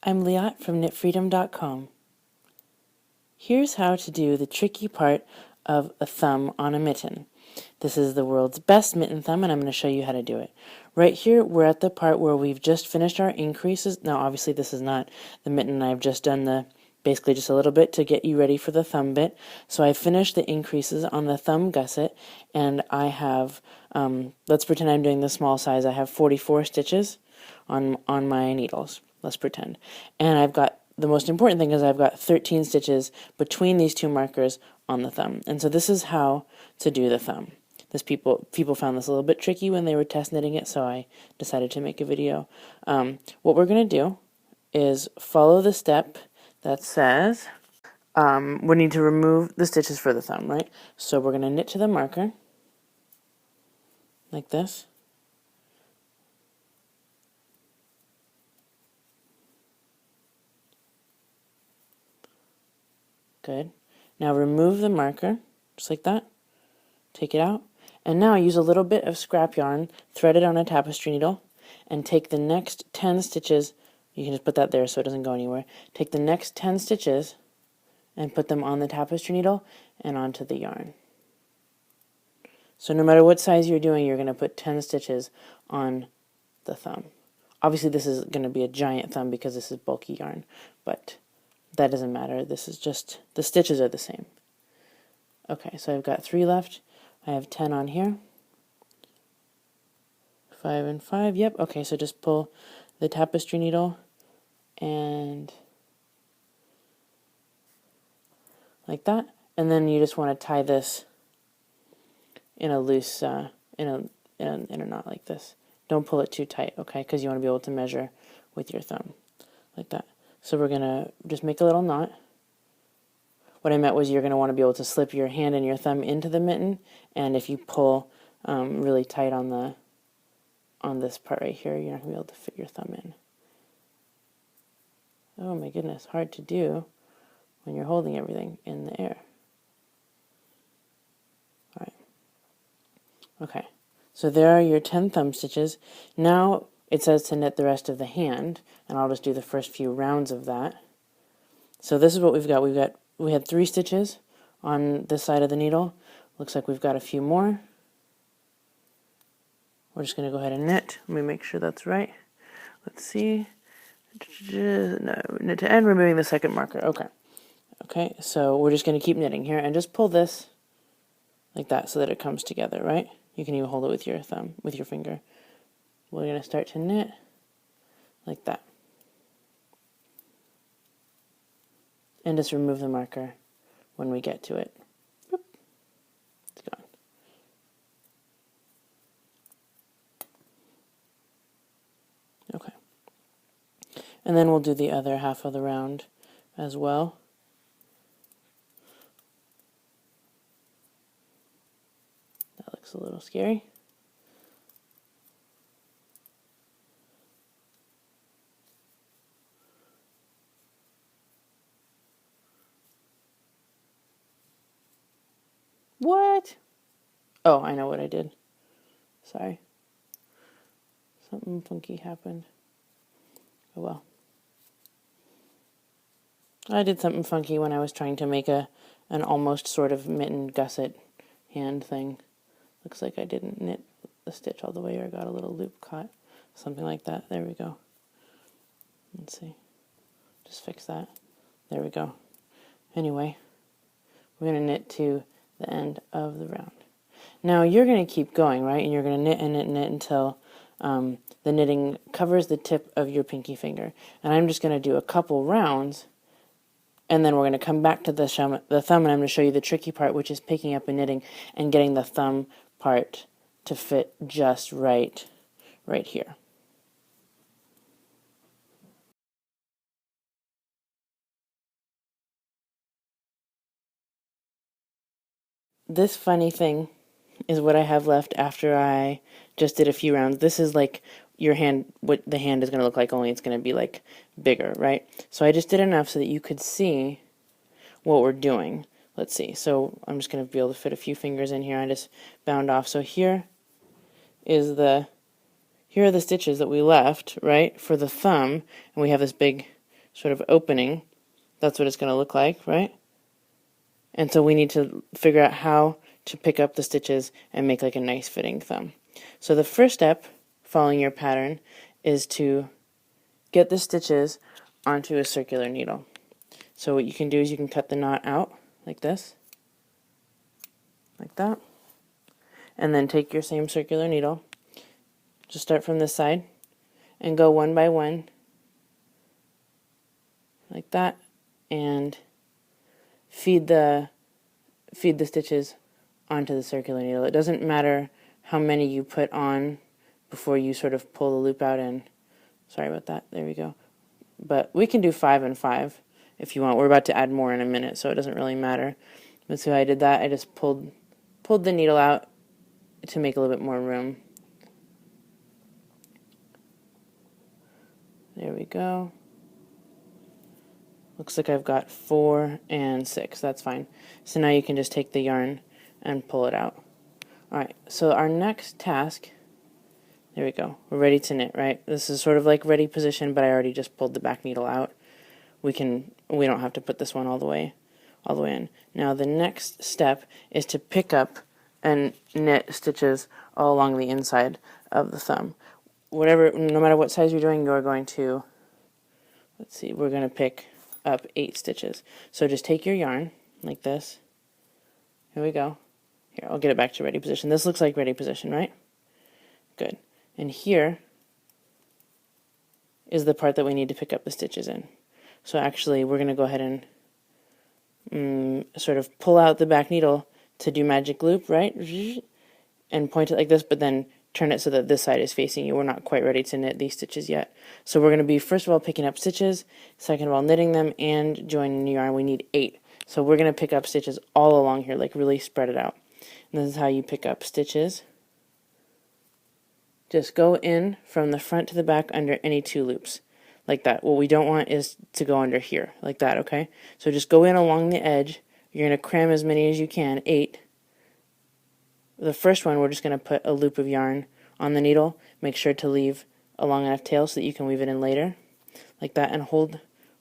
I'm Liat from KNITFreedom.com. Here's how to do the tricky part of a thumb on a mitten. This is the world's best mitten thumb, and I'm going to show you how to do it. Right here, we're at the part where we've just finished our increases. Now, obviously, this is not the mitten. I've just done basically just a little bit to get you ready for the thumb bit. So I finished the increases on the thumb gusset, and I have, let's pretend I'm doing the small size. I have 44 stitches on my needles. Let's pretend. And I've got, the most important thing is I've got 13 stitches between these two markers on the thumb. And so this is how to do the thumb. People found this a little bit tricky when they were test knitting it, so I decided to make a video. What we're going to do is follow the step that says we need to remove the stitches for the thumb, right? So we're going to knit to the marker like this. Good. Now remove the marker, just like that. Take it out. And now use a little bit of scrap yarn, thread it on a tapestry needle, and take the next 10 stitches. You can just put that there so it doesn't go anywhere. Take the next 10 stitches and put them on the tapestry needle and onto the yarn. So no matter what size you're doing, you're going to put 10 stitches on the thumb. Obviously this is going to be a giant thumb because this is bulky yarn, but that doesn't matter. This is just, the stitches are the same. Okay, so I've got 3 left. I have 10 on here. 5 and 5, yep. Okay, so just pull the tapestry needle and like that. And then you just want to tie this in a loose, in a knot like this. Don't pull it too tight, okay, because you want to be able to measure with your thumb, like that. So we're going to just make a little knot. What I meant was you're going to want to be able to slip your hand and your thumb into the mitten, and if you pull really tight on this part right here, you're not going to be able to fit your thumb in. Oh my goodness, hard to do when you're holding everything in the air. All right. Okay, so there are your 10 thumb stitches. Now it says to knit the rest of the hand, and I'll just do the first few rounds of that. So this is what we've got. We had 3 stitches on this side of the needle. Looks like we've got a few more. We're just going to go ahead and knit. Let me make sure that's right. Let's see. No, knit to end, removing the second marker. Okay. Okay, so we're just going to keep knitting here and just pull this like that so that it comes together, right? You can even hold it with your thumb, with your finger. We're going to start to knit like that. And just remove the marker when we get to it. Boop. It's gone. Okay. And then we'll do the other half of the round as well. That looks a little scary. What? Oh, I know what I did. Sorry. Something funky happened. Oh well. I did something funky when I was trying to make an almost sort of mitten gusset hand thing. Looks like I didn't knit the stitch all the way, or I got a little loop caught. Something like that. There we go. Let's see. Just fix that. There we go. Anyway, we're going to knit to the end of the round. Now you're going to keep going, right? And you're going to knit and knit and knit until the knitting covers the tip of your pinky finger. And I'm just going to do a couple rounds, and then we're going to come back to the thumb, and I'm going to show you the tricky part, which is picking up and knitting and getting the thumb part to fit just right here. This funny thing is what I have left after I just did a few rounds. This is like your hand, what the hand is going to look like, only it's going to be like bigger, right? So I just did enough so that you could see what we're doing. Let's see. So I'm just going to be able to fit a few fingers in here. I just bound off. So here are the stitches that we left, right, for the thumb, and we have this big sort of opening, that's what it's going to look like, right? And so we need to figure out how to pick up the stitches and make like a nice fitting thumb. So the first step, following your pattern, is to get the stitches onto a circular needle. So what you can do is you can cut the knot out like this, like that, and then take your same circular needle, just start from this side, and go one by one, like that, and feed the stitches onto the circular needle. It doesn't matter how many you put on before you sort of pull the loop out and, sorry about that, there we go. But we can do 5 and 5 if you want. We're about to add more in a minute, so it doesn't really matter. But so I did that, I just pulled the needle out to make a little bit more room. There we go. Looks like I've got 4 and 6, that's fine. So now you can just take the yarn and pull it out. Alright, so our next task, there we go, we're ready to knit, right? This is sort of like ready position, but I already just pulled the back needle out. We don't have to put this one all the way in. Now the next step is to pick up and knit stitches all along the inside of the thumb. No matter what size you're doing, you're going to, let's see, we're going to pick up 8 stitches. So just take your yarn like this. Here we go. Here, I'll get it back to ready position. This looks like ready position, right? Good. And here is the part that we need to pick up the stitches in. So actually, we're going to go ahead and sort of pull out the back needle to do magic loop, right? And point it like this, but then turn it so that this side is facing you. We're not quite ready to knit these stitches yet. So we're going to be, first of all, picking up stitches, second of all, knitting them, and joining the yarn. We need 8. So we're going to pick up stitches all along here, like really spread it out. And this is how you pick up stitches. Just go in from the front to the back under any 2 loops, like that. What we don't want is to go under here, like that, okay? So just go in along the edge. You're going to cram as many as you can, 8. The first one, we're just going to put a loop of yarn on the needle. Make sure to leave a long enough tail so that you can weave it in later, like that, and hold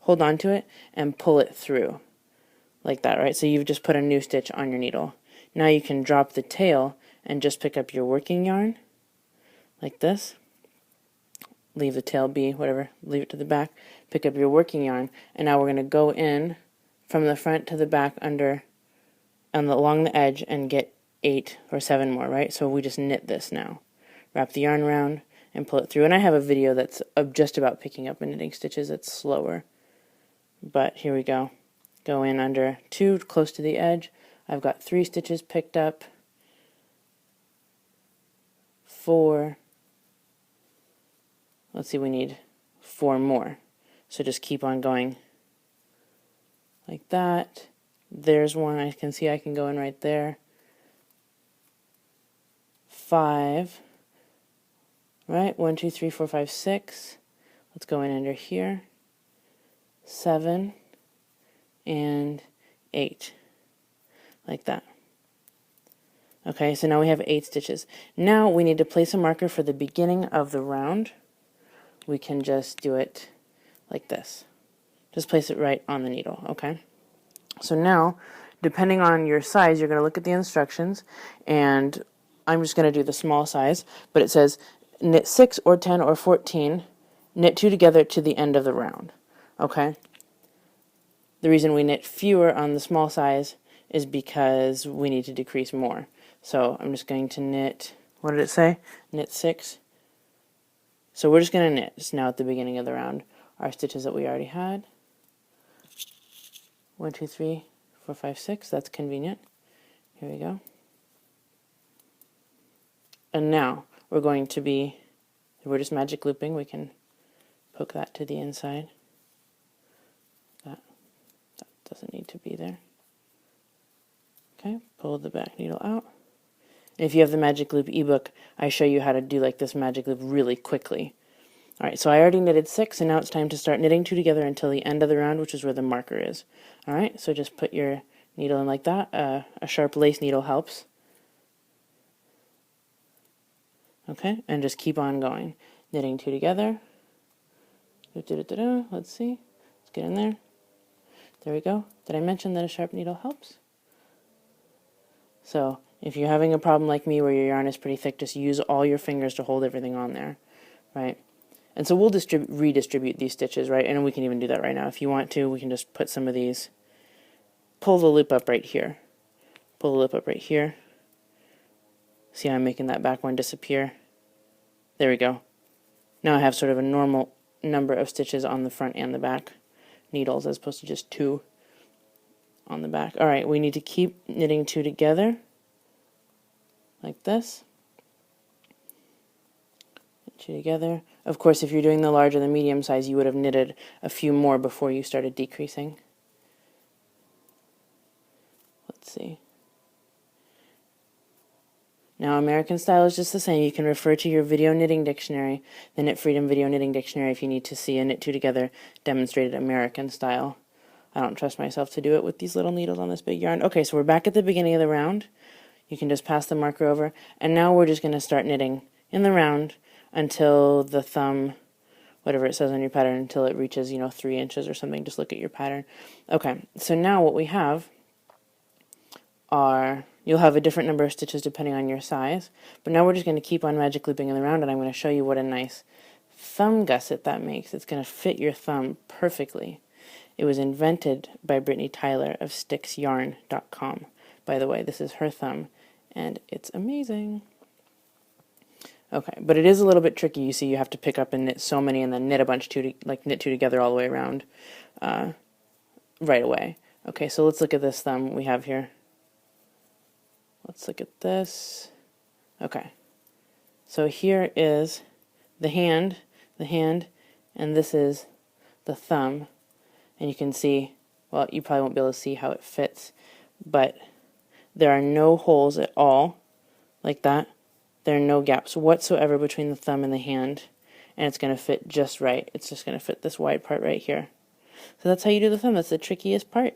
on to it and pull it through, like that, right? So you've just put a new stitch on your needle. Now you can drop the tail and just pick up your working yarn, like this. Leave the tail be, whatever, leave it to the back, pick up your working yarn, and now we're going to go in from the front to the back along the edge and get 8 or 7 more, right? So we just knit this now. Wrap the yarn around and pull it through. And I have a video that's just about picking up and knitting stitches. It's slower. But here we go. Go in under 2, close to the edge. I've got 3 stitches picked up. 4. Let's see, we need 4 more. So just keep on going like that. There's one. I can see I can go in right there. 5. Right? 1, 2, 3, 4, 5, 6. Let's go in under here. 7 and 8. Like that. Okay, so now we have 8 stitches. Now we need to place a marker for the beginning of the round. We can just do it like this. Just place it right on the needle, okay? So now, depending on your size, you're going to look at the instructions, and I'm just going to do the small size, but it says knit 6 or 10 or 14, knit 2 together to the end of the round, okay? The reason we knit fewer on the small size is because we need to decrease more. So I'm just going to knit, what did it say? Knit 6. So we're just going to knit just now at the beginning of the round our stitches that we already had. 1, 2, 3, 4, 5, 6. That's convenient. Here we go. And now we're just magic looping. We can poke that to the inside. That doesn't need to be there. Okay, pull the back needle out. And if you have the Magic Loop ebook, I show you how to do like this magic loop really quickly. Alright, so I already knitted 6, and now it's time to start knitting 2 together until the end of the round, which is where the marker is. Alright, so just put your needle in like that. A sharp lace needle helps. Okay, and just keep on going. Knitting 2 together. Let's see. Let's get in there. There we go. Did I mention that a sharp needle helps? So if you're having a problem like me where your yarn is pretty thick, just use all your fingers to hold everything on there, right? And so we'll redistribute these stitches, right? And we can even do that right now. If you want to, we can just put some of these, pull the loop up right here. Pull the loop up right here. See how I'm making that back one disappear? There we go. Now I have sort of a normal number of stitches on the front and the back needles as opposed to just 2 on the back. All right, we need to keep knitting 2 together like this. 2 together. Of course, if you're doing the large or the medium size, you would have knitted a few more before you started decreasing. Let's see. Now, American style is just the same. You can refer to your video knitting dictionary, the Knit Freedom video knitting dictionary, if you need to see a knit 2 together demonstrated American style. I don't trust myself to do it with these little needles on this big yarn. Okay, so we're back at the beginning of the round. You can just pass the marker over, and now we're just going to start knitting in the round until the thumb, whatever it says on your pattern, until it reaches, 3 inches or something. Just look at your pattern. Okay, so now what we have are, you'll have a different number of stitches depending on your size, but now we're just going to keep on magic looping in the round, and I'm going to show you what a nice thumb gusset that makes. It's going to fit your thumb perfectly. It was invented by Brittany Tyler of StixYarn.com. By the way, this is her thumb, and it's amazing. Okay, but it is a little bit tricky. You see, you have to pick up and knit so many, and then knit a bunch knit 2 together all the way around right away. Okay, so let's look at this thumb we have here. Let's look at this. Okay, so here is the hand, and this is the thumb. And you can see, well, you probably won't be able to see how it fits, but there are no holes at all, like that. There are no gaps whatsoever between the thumb and the hand, and it's going to fit just right. It's just going to fit this wide part right here. So that's how you do the thumb. That's the trickiest part.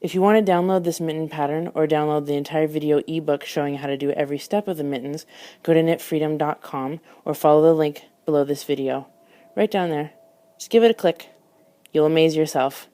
If you want to download this mitten pattern or download the entire video ebook showing how to do every step of the mittens, go to KNITFreedom.com or follow the link below this video. Right down there. Just give it a click. You'll amaze yourself.